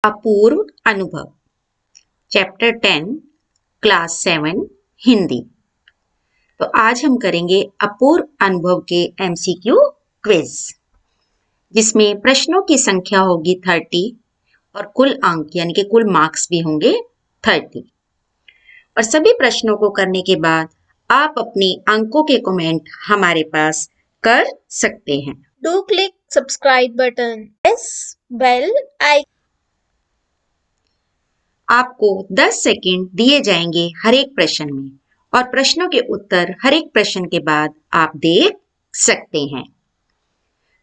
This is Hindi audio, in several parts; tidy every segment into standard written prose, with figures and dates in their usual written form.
अपूर्व अनुभव चैप्टर 10 क्लास 7 हिंदी। तो आज हम करेंगे अपूर्व अनुभव के एमसीक्यू क्विज, जिसमें प्रश्नों की संख्या होगी 30 और कुल अंक यानी कि कुल मार्क्स भी होंगे 30। और सभी प्रश्नों को करने के बाद आप अपने अंकों के कमेंट हमारे पास कर सकते हैं। Do click subscribe button. Press bell icon. आपको 10 सेकंड दिए जाएंगे हर एक प्रश्न में और प्रश्नों के उत्तर हर एक प्रश्न के बाद आप देख सकते हैं।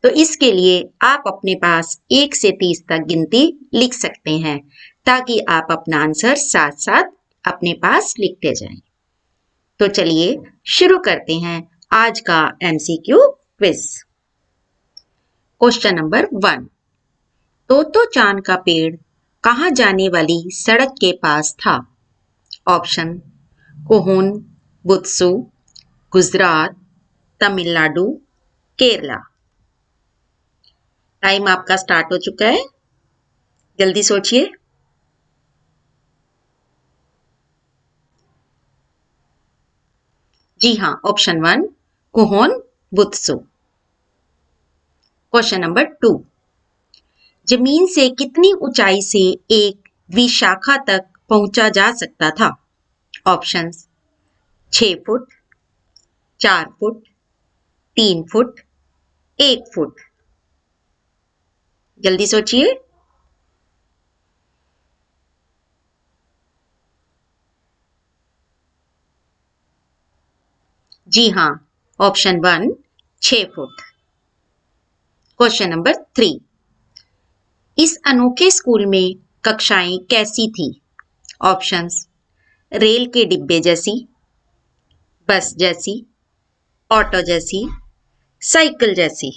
तो इसके लिए आप अपने पास 1 से 30 तक गिनती लिख सकते हैं ताकि आप अपना आंसर साथ साथ अपने पास लिखते जाएं। तो चलिए शुरू करते हैं आज का एमसीक्यू क्विज। क्वेश्चन नंबर 1, तोतो चांद का पेड़ कहाँ जाने वाली सड़क के पास था? ऑप्शन कोहून, बुत्सु, गुजरात, तमिलनाडु, केरला। टाइम आपका स्टार्ट हो चुका है, जल्दी सोचिए। जी हाँ, ऑप्शन 1 कोहून, बुत्सु। क्वेश्चन नंबर 2, जमीन से कितनी ऊंचाई से एक द्विशाखा तक पहुंचा जा सकता था? Options 6 foot, 4 foot, 3 foot, 1 foot. जल्दी सोचिए। जी हाँ, ऑप्शन 1 6 फुट। क्वेश्चन नंबर 3, इस अनोखे स्कूल में कक्षाएं कैसी थी? ऑप्शंस रेल के डिब्बे जैसी, बस जैसी, ऑटो जैसी, साइकिल जैसी।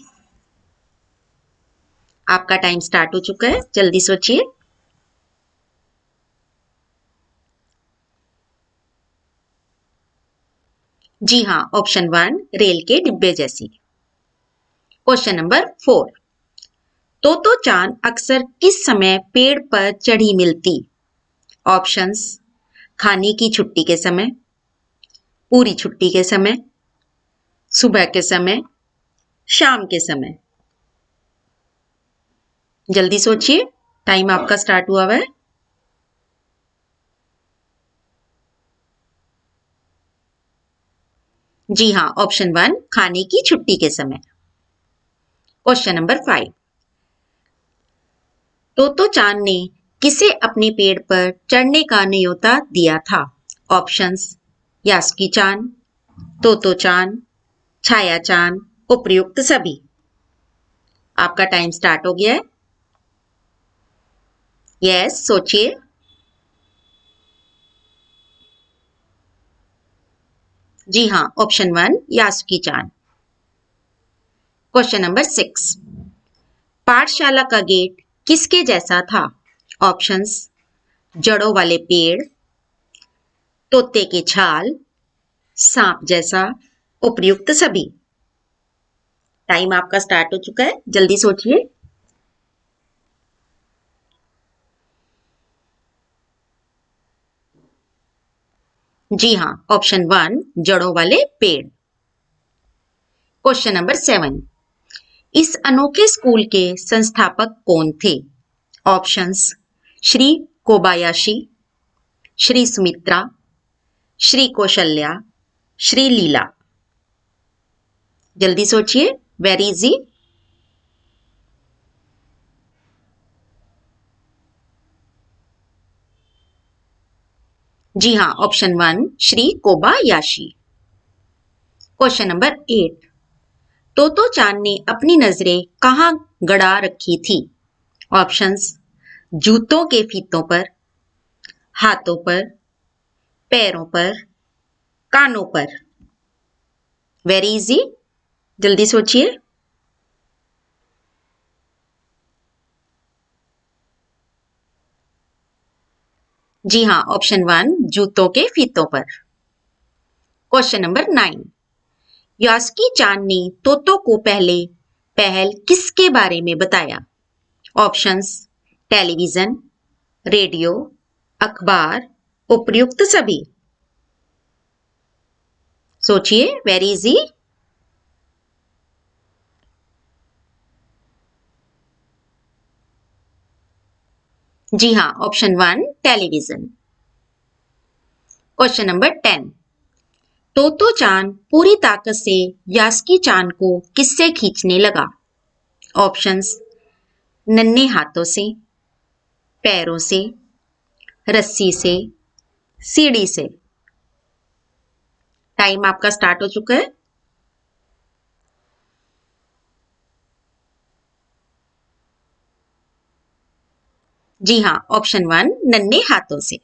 आपका टाइम स्टार्ट हो चुका है, जल्दी सोचिए। जी हाँ, ऑप्शन 1 रेल के डिब्बे जैसी। क्वेश्चन नंबर 4, तोतो चांद अक्सर किस समय पेड़ पर चढ़ी मिलती? ऑप्शंस खाने की छुट्टी के समय, पूरी छुट्टी के समय, सुबह के समय, शाम के समय। जल्दी सोचिए, टाइम आपका स्टार्ट हुआ है। जी हाँ, ऑप्शन 1 खाने की छुट्टी के समय। क्वेश्चन नंबर 5, तोतो चांद ने किसे अपने पेड़ पर चढ़ने का न्योता दिया था? ऑप्शंस यास्की चांद, तोतो चांद, छाया चांद, उपर्युक्त सभी। आपका टाइम स्टार्ट हो गया है। यस, सोचिए। जी हाँ, ऑप्शन 1 यास्की चांद। क्वेश्चन नंबर 6, पाठशाला का गेट किसके जैसा था? ऑप्शंस जड़ों वाले पेड़, तोते के छाल, सांप जैसा, उपर्युक्त सभी। टाइम आपका स्टार्ट हो चुका है, जल्दी सोचिए। जी हाँ, ऑप्शन 1 जड़ों वाले पेड़। क्वेश्चन नंबर 7, इस अनोखे स्कूल के संस्थापक कौन थे? ऑप्शंस श्री कोबायाशी, श्री सुमित्रा, श्री कौशल्या, श्री लीला। जल्दी सोचिए, वेरी इजी। जी हाँ, option 1 Shri Kobayashi. Question number 8, तोतो चांद ने अपनी नजरें कहाँ गड़ा रखी थी? ऑप्शंस जूतों के फीतों पर, हाथों पर, पैरों पर, कानों पर। वेरी इजी, जल्दी सोचिए। जी हाँ, ऑप्शन 1 जूतों के फीतों पर। क्वेश्चन नंबर 9, यास्की चांद ने तोतो को पहल किसके बारे में बताया? ऑप्शंस टेलीविजन, रेडियो, अखबार, उपयुक्त सभी। सोचिए, वेरी इजी। जी हाँ, ऑप्शन 1 टेलीविजन। Question number 10। तोतो चान पूरी ताकत से यास्की चान को किससे खींचने लगा? ऑप्शंस: नन्हे हाथों से, पैरों से, रस्सी से, सीढ़ी से। टाइम आपका स्टार्ट हो चुका है। जी हाँ, ऑप्शन 1 नन्हे हाथों से।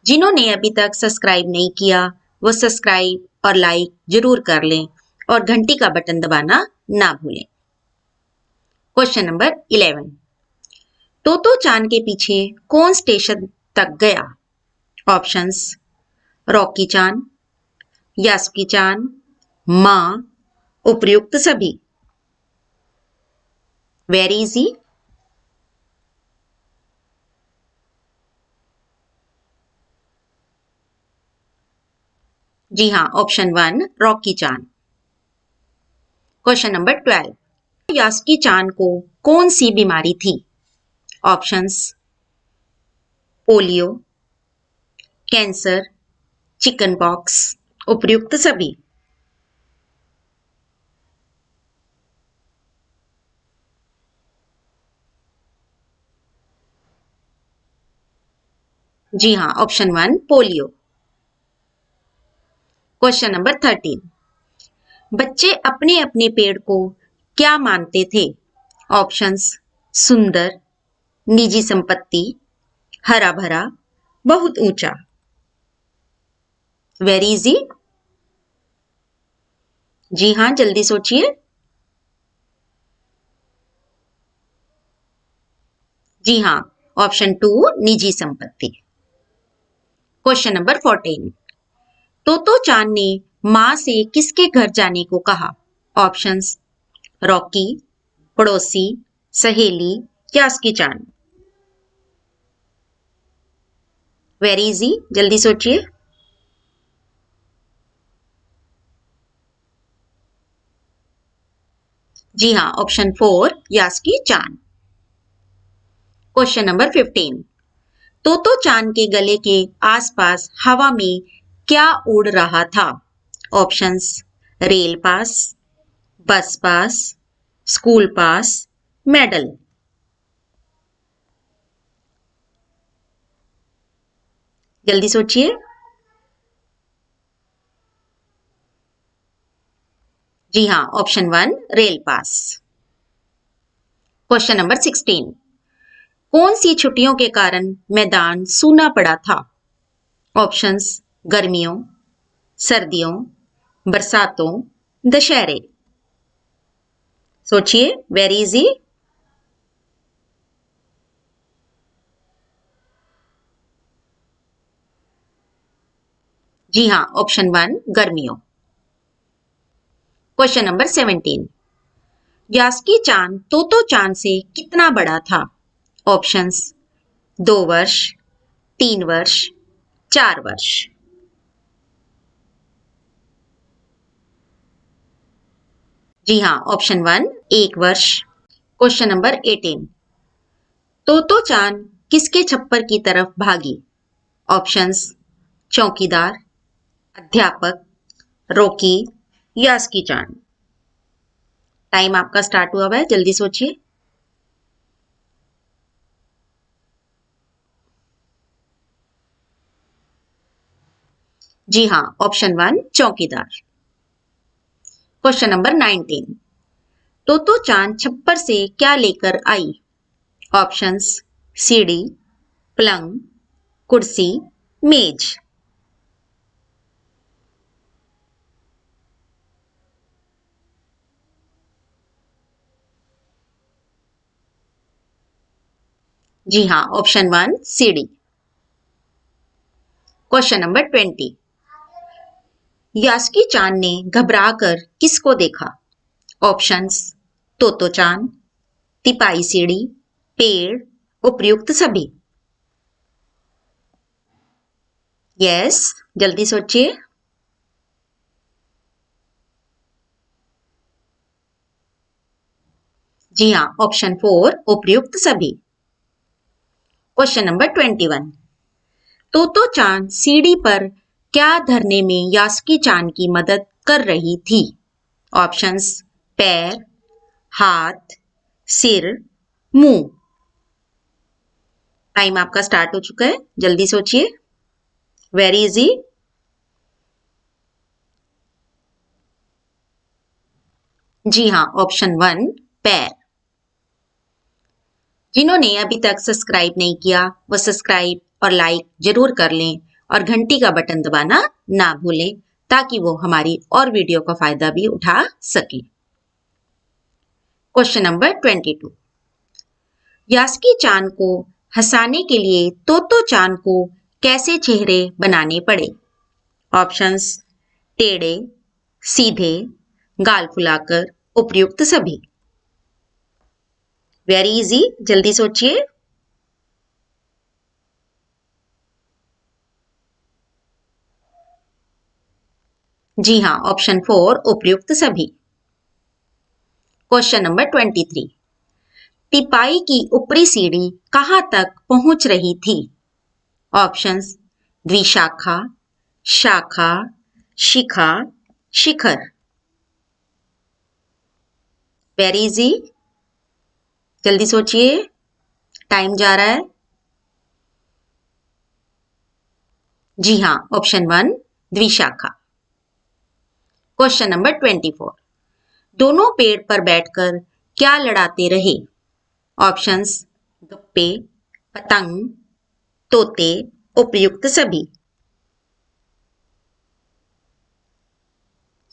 जिन्होंने अभी तक सब्सक्राइब नहीं किया वो सब्सक्राइब और लाइक जरूर कर लें और घंटी का बटन दबाना ना भूलें। Question number 11। तोतो चान के पीछे कौन स्टेशन तक गया? ऑप्शंस: रॉकी चान, यास्की चान, मां, उपयुक्त सभी। Very easy. जी हाँ, option 1 Rocky chan. Question number 12। Yasuaki chan को कौन सी बीमारी थी? Options: polio, cancer, chicken pox, उपयुक्त सभी। जी हाँ, ऑप्शन 1 पोलियो। Question number 13। बच्चे अपने अपने पेड़ को क्या मानते थे? ऑप्शंस: सुंदर, निजी संपत्ति, हरा भरा, बहुत ऊंचा। Very easy. जी हाँ, जल्दी सोचिए। जी हाँ, ऑप्शन 2 निजी संपत्ति। Question number 14। तोतो चान ने मां से किसके घर जाने को कहा? ऑप्शंस: रॉकी, पड़ोसी, सहेली, यास्की चान। वेरी इजी, जल्दी सोचिए। जी हाँ, option 4 Yasuaki chan. Question number 15। Totto चान के गले के आसपास हवा में क्या उड़ रहा था? ऑप्शंस: रेल पास, बस पास, स्कूल पास, मेडल। जल्दी सोचिए। जी हाँ, option 1 rail pass. Question number 16। कौन सी छुट्टियों के कारण मैदान सूना पड़ा था? ऑप्शंस: गर्मियों, सर्दियों, बरसातों, दशहरे। सोचिए, वेरी इजी। जी हाँ, ऑप्शन 1 गर्मियों। Question number 17। यास्की चान तोतो चान से कितना बड़ा था? ऑप्शंस: 2 वर्ष, 3 वर्ष, 4 वर्ष। जी हाँ, ऑप्शन 1 1 वर्ष। Question number 18। तोतो चान किसके छप्पर की तरफ भागी? ऑप्शंस: चौकीदार, अध्यापक, रॉकी, यास्की चान। टाइम आपका स्टार्ट हुआ है, जल्दी सोचिए। जी हाँ, ऑप्शन 1 चौकीदार। Question number 19। तोतो चान छप्पर से क्या लेकर आई? ऑप्शंस: सीढ़ी, पलंग, कुर्सी, मेज। जी हाँ, ऑप्शन 1 सीढ़ी। Question number 20। यास्की चान ने घबराकर किसको देखा? ऑप्शंस: तोतो चान, तिपाई सीढ़ी, पेड़, उपयुक्त सभी। यस, जल्दी सोचिए। जी हाँ, ऑप्शन 4 उपयुक्त सभी। Question number 21। तोतो चान सीढ़ी पर क्या धरने में यास्की चान की मदद कर रही थी? ऑप्शंस: पैर, हाथ, सिर, मुंह। टाइम आपका स्टार्ट हो चुका है, जल्दी सोचिए। Very easy. जी हाँ, ऑप्शन 1 पैर। जिन्होंने अभी तक सब्सक्राइब नहीं किया वो सब्सक्राइब और लाइक जरूर कर लें और घंटी का बटन दबाना ना भूलें ताकि वो हमारी और वीडियो का फायदा भी उठा सके। Question number 22। यास्की चान को हंसाने के लिए तोतो चान को कैसे चेहरे बनाने पड़े? ऑप्शंस: टेढ़े, सीधे, गाल फुलाकर, उपयुक्त सभी। वेरी इजी, जल्दी सोचिए। जी हाँ, ऑप्शन 4 उपयुक्त सभी। Question number 23। टिपाई की ऊपरी सीढ़ी कहां तक पहुंच रही थी? ऑप्शंस: द्विशाखा, शाखा, शिखा, शिखर। वेरी इजी, जल्दी सोचिए, टाइम जा रहा है। जी हाँ, ऑप्शन 1 द्विशाखा। Question number 24। दोनों पेड़ पर बैठकर क्या लड़ाते रहे? ऑप्शंस: गप्पे, पतंग, तोते, उपयुक्त सभी।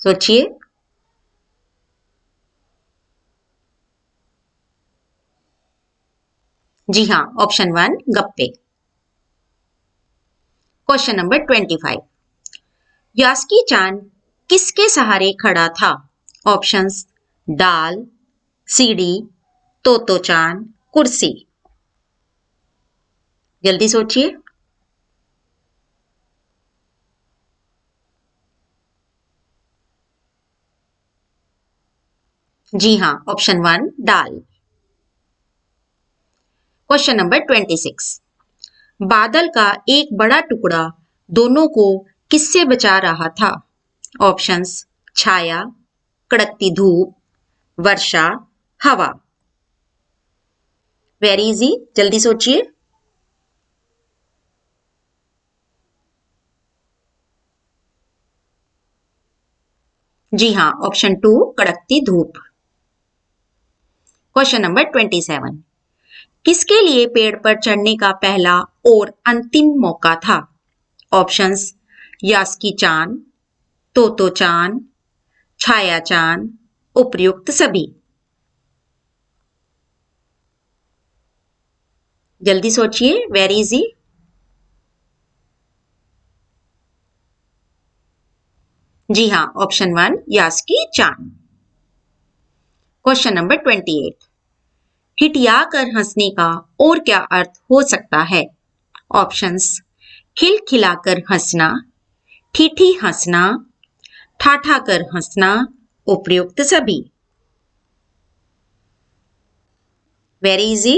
सोचिए। जी हाँ, ऑप्शन 1 गप्पे। Question number 25। यास्की चान किसके सहारे खड़ा था? ऑप्शंस: डाल, सीढ़ी, तोतो चान, कुर्सी। जल्दी सोचिए। जी हाँ, ऑप्शन 1 डाल। Question number 26। बादल का एक बड़ा टुकड़ा दोनों को किससे बचा रहा था? ऑप्शंस: छाया, कड़कती धूप, वर्षा, हवा। वेरी इजी, जल्दी सोचिए। जी हाँ, ऑप्शन 2 कड़कती धूप। Question number 27। किसके लिए पेड़ पर चढ़ने का पहला और अंतिम मौका था? ऑप्शंस: यास्की चान, तोतो चान, छाया चान, उपयुक्त सभी। जल्दी सोचिए, वेरी इजी। जी हाँ, option 1 Yasuaki chan. Question number 28। खिठियाकर हंसने का और क्या अर्थ हो सकता है? ऑप्शंस: खिलखिलाकर हंसना, ठीठी हंसना, ठाठा कर हंसना, उपयुक्त सभी। Very easy.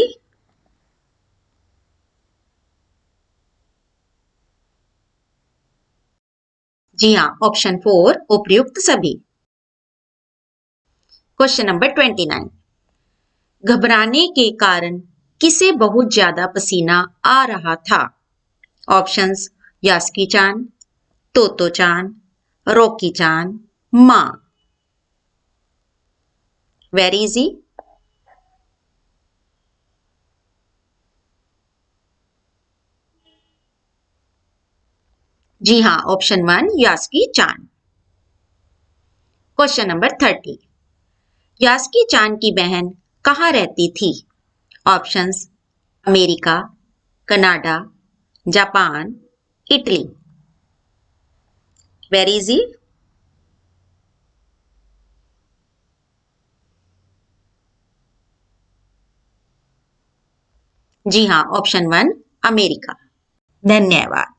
जी हाँ, ऑप्शन 4 उपयुक्त सभी। Question number 29। घबराने के कारण किसे बहुत ज्यादा पसीना आ रहा था? ऑप्शंस: यास्की चान, तोतो चान, रॉकी चान, माँ। Very easy. जी हाँ, option 1 Yasuaki chan. Question number 30। Yasuaki chan की बहन कहाँ रहती थी? Options: America, Canada, Japan, Italy. Very easy. जी हाँ, ऑप्शन 1 अमेरिका। धन्यवाद।